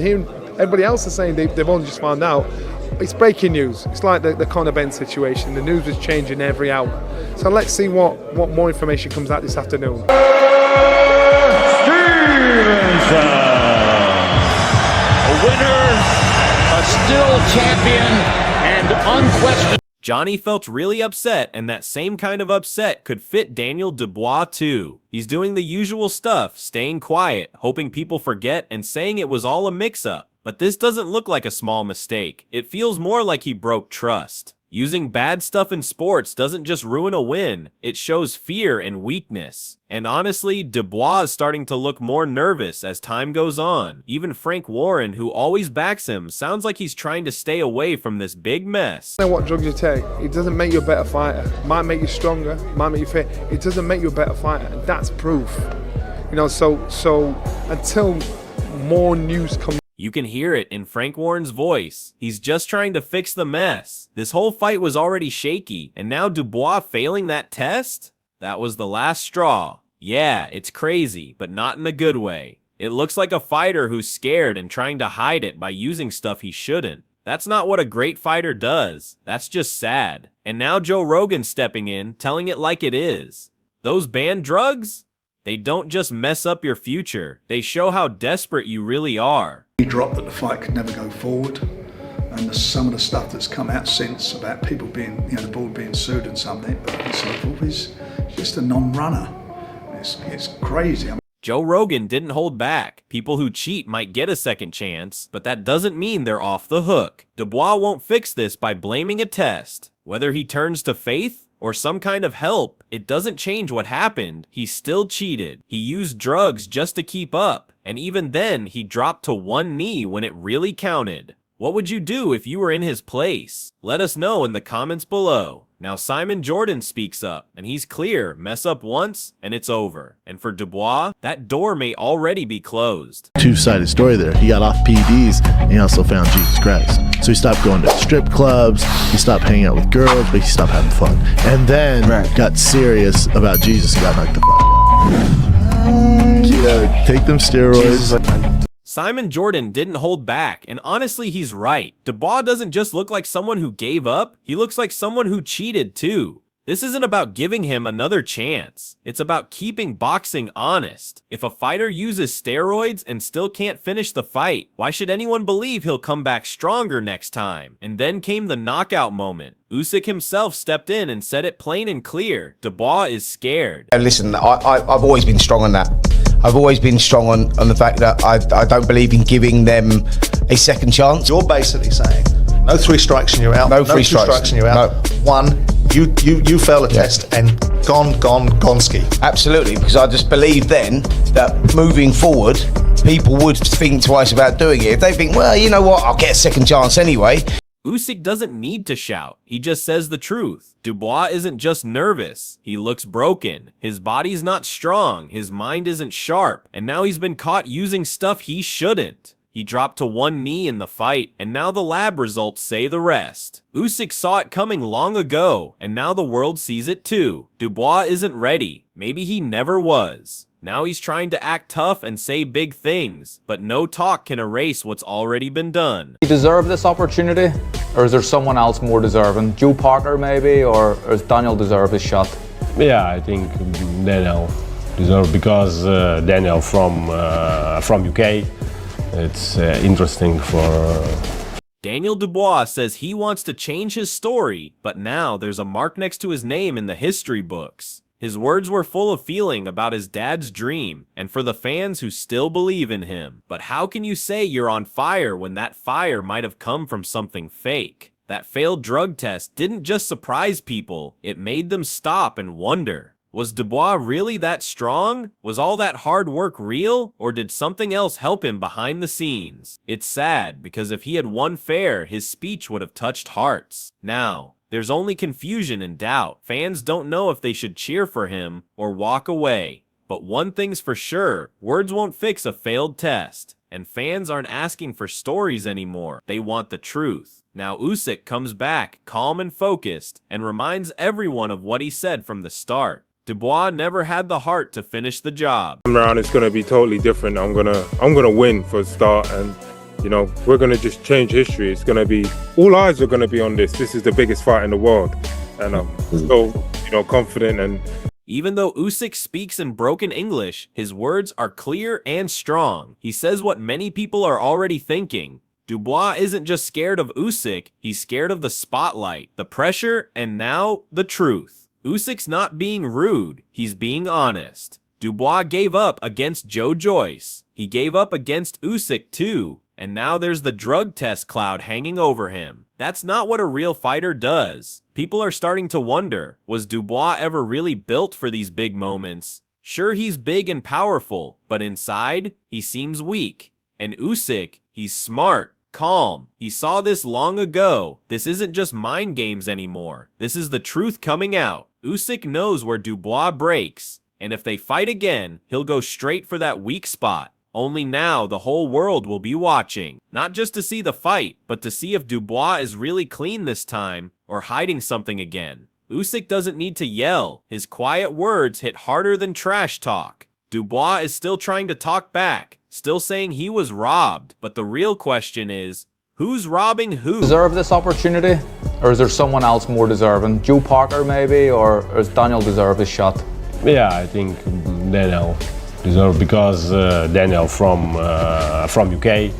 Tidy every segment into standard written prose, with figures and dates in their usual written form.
Hearing everybody else is saying they've only just found out. It's breaking news. It's like the Conor Benn situation. The news was changing every hour. So let's see what more information comes out this afternoon. A winner, a still champion, and unquestioned. Johnny felt really upset, and that same kind of upset could fit Daniel Dubois too. He's doing the usual stuff, staying quiet, hoping people forget, and saying it was all a mix-up. But this doesn't look like a small mistake. It feels more like he broke trust. Using bad stuff in sports doesn't just ruin a win, it shows fear and weakness. And honestly, Dubois is starting to look more nervous as time goes on. Even Frank Warren, who always backs him, sounds like he's trying to stay away from this big mess. I don't know what drugs you take. It doesn't make you a better fighter. It might make you stronger, it might make you fit. It doesn't make you a better fighter, and that's proof. You know, so until more news comes. You can hear it in Frank Warren's voice. He's just trying to fix the mess. This whole fight was already shaky, and now Dubois failing that test? That was the last straw. Yeah, it's crazy, but not in a good way. It looks like a fighter who's scared and trying to hide it by using stuff he shouldn't. That's not what a great fighter does. That's just sad. And now Joe Rogan's stepping in, telling it like it is. Those banned drugs? They don't just mess up your future. They show how desperate you really are. He dropped that the fight could never go forward, and some of the stuff that's come out since about people being, the board being sued and something, but so forth is just a non-runner. It's crazy. Joe Rogan didn't hold back. People who cheat might get a second chance, but that doesn't mean they're off the hook. Dubois won't fix this by blaming a test. Whether he turns to faith or some kind of help, it doesn't change what happened. He still cheated. He used drugs just to keep up. And even then, he dropped to one knee when it really counted. What would you do if you were in his place? Let us know in the comments below. Now Simon Jordan speaks up, and he's clear, mess up once, and it's over. And for Dubois, that door may already be closed. Two-sided story there. He got off PEDs, and he also found Jesus Christ. So he stopped going to strip clubs, he stopped hanging out with girls, but he stopped having fun. And then got serious about Jesus and got knocked the fuck out. Yeah, take them steroids. Simon Jordan didn't hold back, and honestly, he's right. Dubois doesn't just look like someone who gave up, he looks like someone who cheated too. This isn't about giving him another chance. It's about keeping boxing honest. If a fighter uses steroids and still can't finish the fight, why should anyone believe he'll come back stronger next time? And then came the knockout moment. Usyk himself stepped in and said it plain and clear. Dubois is scared. Listen, I've always been strong on that. I've always been strong on the fact that I don't believe in giving them a second chance. You're basically saying, no 3 strikes and you're out. No 3 strikes and you're out. No. One, you fail a test and gone ski. Absolutely, because I just believe then that moving forward, people would think twice about doing it. If they think, well, you know what, I'll get a second chance anyway. Usyk doesn't need to shout, he just says the truth. Dubois isn't just nervous, he looks broken. His body's not strong, his mind isn't sharp, and now he's been caught using stuff he shouldn't. He dropped to one knee in the fight, and now the lab results say the rest. Usyk saw it coming long ago, and now the world sees it too. Dubois isn't ready, maybe he never was. Now he's trying to act tough and say big things, but no talk can erase what's already been done. Do you deserve this opportunity, or is there someone else more deserving? Joe Parker maybe, or does Daniel deserve his shot? Yeah, I think Daniel deserves, because Daniel from UK, it's interesting for... Daniel Dubois says he wants to change his story, but now there's a mark next to his name in the history books. His words were full of feeling about his dad's dream, and for the fans who still believe in him. But how can you say you're on fire when that fire might have come from something fake? That failed drug test didn't just surprise people, it made them stop and wonder. Was Dubois really that strong? Was all that hard work real? Or did something else help him behind the scenes? It's sad, because if he had won fair, his speech would have touched hearts. Now, there's only confusion and doubt. Fans don't know if they should cheer for him or walk away. But one thing's for sure, words won't fix a failed test. And fans aren't asking for stories anymore. They want the truth. Now Usyk comes back, calm and focused, and reminds everyone of what he said from the start. Dubois never had the heart to finish the job. Around it's gonna be totally different. I'm gonna win for a start, and You know, we're going to just change history. It's going to be, all eyes are going to be on this. This is the biggest fight in the world. And I'm so, you know, confident. And even though Usyk speaks in broken English, his words are clear and strong. He says what many people are already thinking. Dubois isn't just scared of Usyk, he's scared of the spotlight, the pressure, and now the truth. Usyk's not being rude, he's being honest. Dubois gave up against Joe Joyce. He gave up against Usyk too, and now there's the drug test cloud hanging over him. That's not what a real fighter does. People are starting to wonder, was Dubois ever really built for these big moments? Sure, he's big and powerful, but inside, he seems weak. And Usyk, he's smart, calm. He saw this long ago. This isn't just mind games anymore. This is the truth coming out. Usyk knows where Dubois breaks, and if they fight again, he'll go straight for that weak spot. Only now the whole world will be watching, not just to see the fight, but to see if Dubois is really clean this time or hiding something again. Usyk doesn't need to yell. His quiet words hit harder than trash talk. Dubois is still trying to talk back, still saying he was robbed, but the real question is, who's robbing who? Deserve this opportunity, or is there someone else more deserving? Joe Parker maybe, or does Daniel deserve his shot? Yeah, I think Daniel deserve, because Daniel from UK.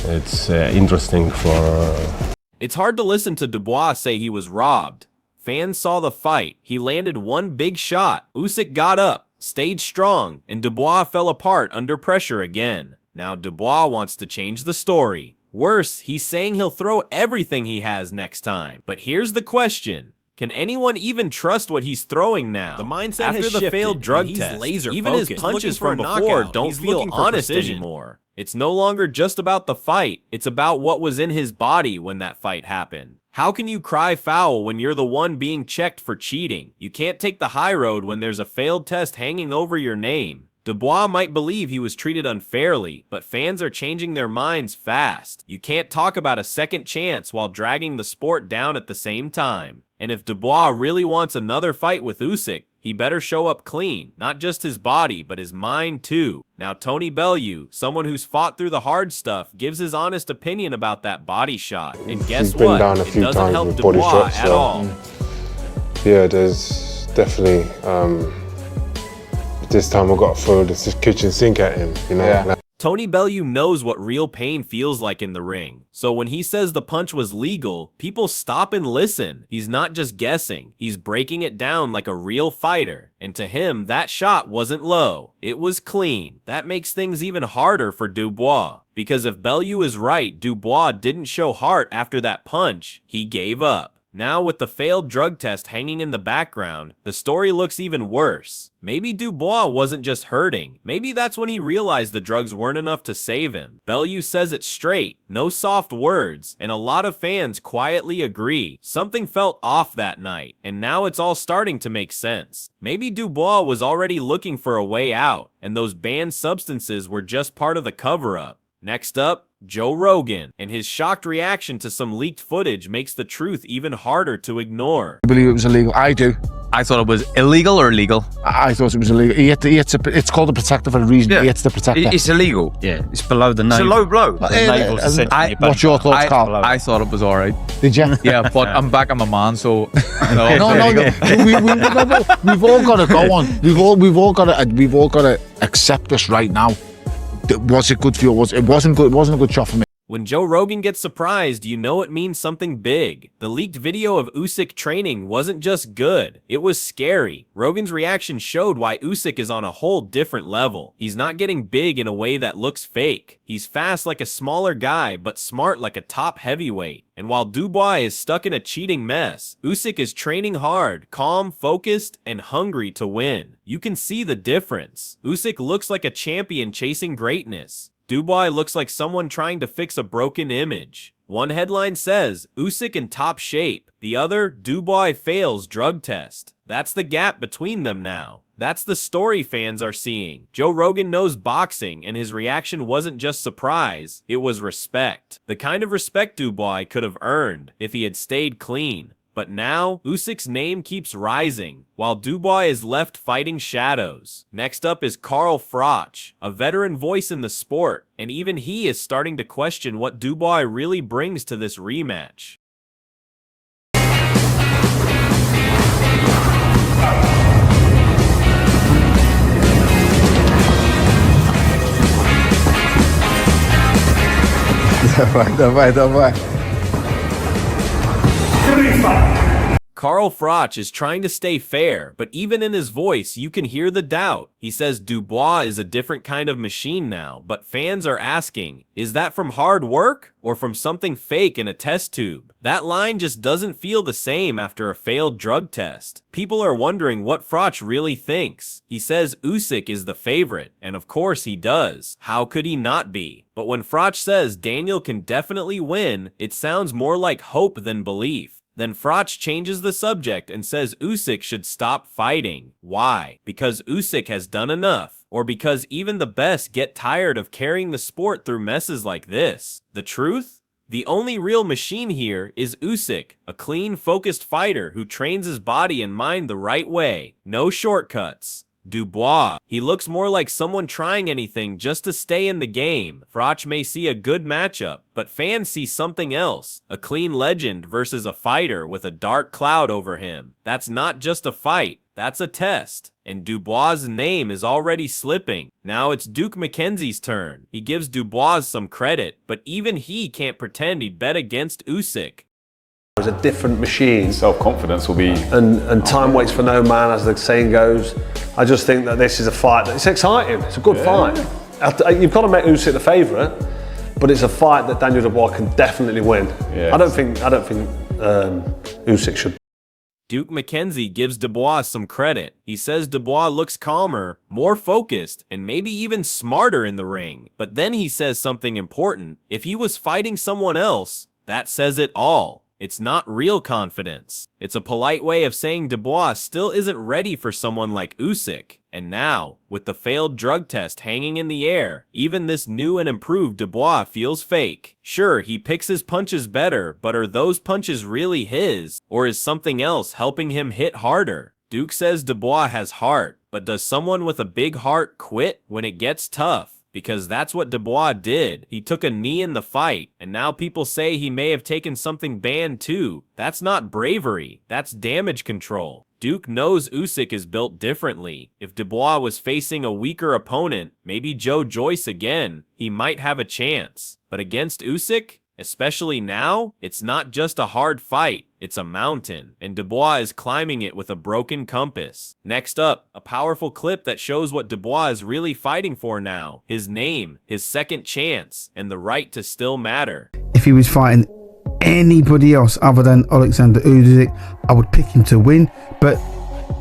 It's interesting for. It's hard to listen to Dubois say he was robbed. Fans saw the fight. He landed one big shot. Usyk got up, stayed strong, and Dubois fell apart under pressure again. Now Dubois wants to change the story. Worse, he's saying he'll throw everything he has next time. But here's the question. Can anyone even trust what he's throwing now? The mindset After has the shifted, failed drug he's test, laser even focused, his punches looking from for a before knockout. don't He's feel looking for honest precision. anymore. It's no longer just about the fight. It's about what was in his body when that fight happened. How can you cry foul when you're the one being checked for cheating? You can't take the high road when there's a failed test hanging over your name. Dubois might believe he was treated unfairly, but fans are changing their minds fast. You can't talk about a second chance while dragging the sport down at the same time. And if Dubois really wants another fight with Usyk, he better show up clean, not just his body, but his mind too. Now Tony Bellew, someone who's fought through the hard stuff, gives his honest opinion about that body shot. And guess he's been what? down a It few doesn't times help with body Dubois shots, at so all. yeah, there's definitely this time I got to throw this kitchen sink at him, you know. Yeah. Like, Tony Bellew knows what real pain feels like in the ring. So when he says the punch was legal, people stop and listen. He's not just guessing. He's breaking it down like a real fighter. And to him, that shot wasn't low. It was clean. That makes things even harder for Dubois. Because if Bellew is right, Dubois didn't show heart after that punch. He gave up. Now with the failed drug test hanging in the background, the story looks even worse. Maybe Dubois wasn't just hurting. Maybe that's when he realized the drugs weren't enough to save him. Bellew says it straight, no soft words, and a lot of fans quietly agree. Something felt off that night, and now it's all starting to make sense. Maybe Dubois was already looking for a way out, and those banned substances were just part of the cover-up. Next up, Joe Rogan, and his shocked reaction to some leaked footage makes the truth even harder to ignore. I believe it was illegal. I do. I thought it was illegal or illegal? I thought it was illegal. It's called a protector for a reason. Yeah. He hits the protector. It's illegal. Yeah, it's below the navel. It's a low blow. What's your thoughts, Carl? I thought it was alright. Did you? Yeah, but I'm back on my man, so you know. No. We've all got to go on. We've all got to accept this right now. Was it good for you? It wasn't good. It wasn't a good shot for me. When Joe Rogan gets surprised, you know it means something big. The leaked video of Usyk training wasn't just good, it was scary. Rogan's reaction showed why Usyk is on a whole different level. He's not getting big in a way that looks fake. He's fast like a smaller guy, but smart like a top heavyweight. And while Dubois is stuck in a cheating mess, Usyk is training hard, calm, focused, and hungry to win. You can see the difference. Usyk looks like a champion chasing greatness. Dubois looks like someone trying to fix a broken image. One headline says, Usyk in top shape. The other, Dubois fails drug test. That's the gap between them now. That's the story fans are seeing. Joe Rogan knows boxing, and his reaction wasn't just surprise, it was respect. The kind of respect Dubois could have earned if he had stayed clean. But now, Usyk's name keeps rising, while Dubois is left fighting shadows. Next up is Carl Froch, a veteran voice in the sport, and even he is starting to question what Dubois really brings to this rematch. Давай. Carl Froch is trying to stay fair, but even in his voice, you can hear the doubt. He says Dubois is a different kind of machine now, but fans are asking, is that from hard work or from something fake in a test tube? That line just doesn't feel the same after a failed drug test. People are wondering what Froch really thinks. He says Usyk is the favorite, and of course he does. How could he not be? But when Froch says Daniel can definitely win, it sounds more like hope than belief. Then Froch changes the subject and says Usyk should stop fighting. Why? Because Usyk has done enough, or because even the best get tired of carrying the sport through messes like this. The truth? The only real machine here is Usyk, a clean, focused fighter who trains his body and mind the right way. No shortcuts. Dubois, he looks more like someone trying anything just to stay in the game. Froch may see a good matchup, but fans see something else. A clean legend versus a fighter with a dark cloud over him. That's not just a fight, that's a test. And Dubois' name is already slipping. Now it's Duke McKenzie's turn. He gives Dubois some credit, but even he can't pretend he'd bet against Usyk. It's a different machine. Self-confidence will be... And time waits for no man, as the saying goes. I just think that this is a fight it's exciting. It's a good fight. You've got to make Usyk the favourite, but it's a fight that Daniel Dubois can definitely win. Yeah. I don't think Usyk should. Duke McKenzie gives Dubois some credit. He says Dubois looks calmer, more focused, and maybe even smarter in the ring. But then he says something important. If he was fighting someone else, that says it all. It's not real confidence. It's a polite way of saying Dubois still isn't ready for someone like Usyk. And now, with the failed drug test hanging in the air, even this new and improved Dubois feels fake. Sure, he picks his punches better, but are those punches really his? Or is something else helping him hit harder? Duke says Dubois has heart, but does someone with a big heart quit when it gets tough? Because that's what Dubois did. He took a knee in the fight, and now people say he may have taken something banned too. That's not bravery, that's damage control. Duke knows Usyk is built differently. If Dubois was facing a weaker opponent, maybe Joe Joyce again, he might have a chance. But against Usyk, especially now, it's not just a hard fight, it's a mountain, and Dubois is climbing it with a broken compass. Next up, a powerful clip that shows what Dubois is really fighting for now. His name, his second chance, and the right to still matter. If he was fighting anybody else other than Alexander Usyk, I would pick him to win, but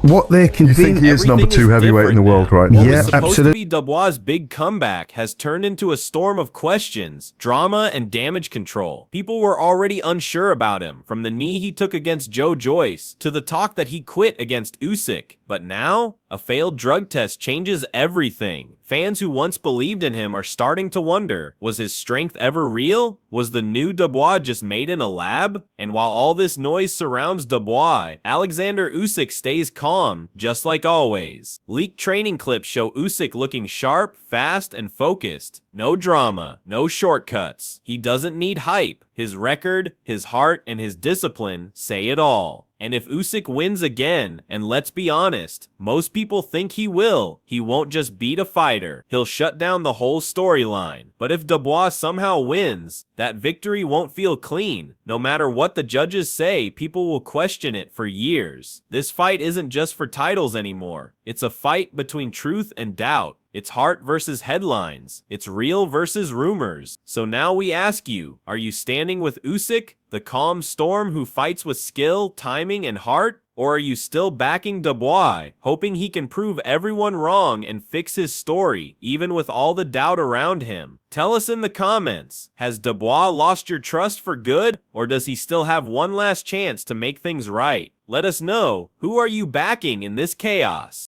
what they're convinced... You think he is number 2 heavyweight in the world right now? Yeah, absolutely. Supposed to be Dubois' big comeback has turned into a storm of questions, drama, and damage control. People were already unsure about him, from the knee he took against Joe Joyce to the talk that he quit against Usyk. But now, a failed drug test changes everything. Fans who once believed in him are starting to wonder, was his strength ever real? Was the new Dubois just made in a lab? And while all this noise surrounds Dubois, Alexander Usyk stays calm, just like always. Leaked training clips show Usyk looking sharp, fast, and focused. No drama, no shortcuts. He doesn't need hype. His record, his heart, and his discipline say it all. And if Usyk wins again, and let's be honest, most people think he will, he won't just beat a fighter, he'll shut down the whole storyline. But if Dubois somehow wins, that victory won't feel clean. No matter what the judges say, people will question it for years. This fight isn't just for titles anymore. It's a fight between truth and doubt. It's heart versus headlines. It's real versus rumors. So now we ask you, are you standing with Usyk, the calm storm who fights with skill, timing, and heart? Or are you still backing Dubois, hoping he can prove everyone wrong and fix his story, even with all the doubt around him? Tell us in the comments, has Dubois lost your trust for good, or does he still have one last chance to make things right? Let us know, who are you backing in this chaos?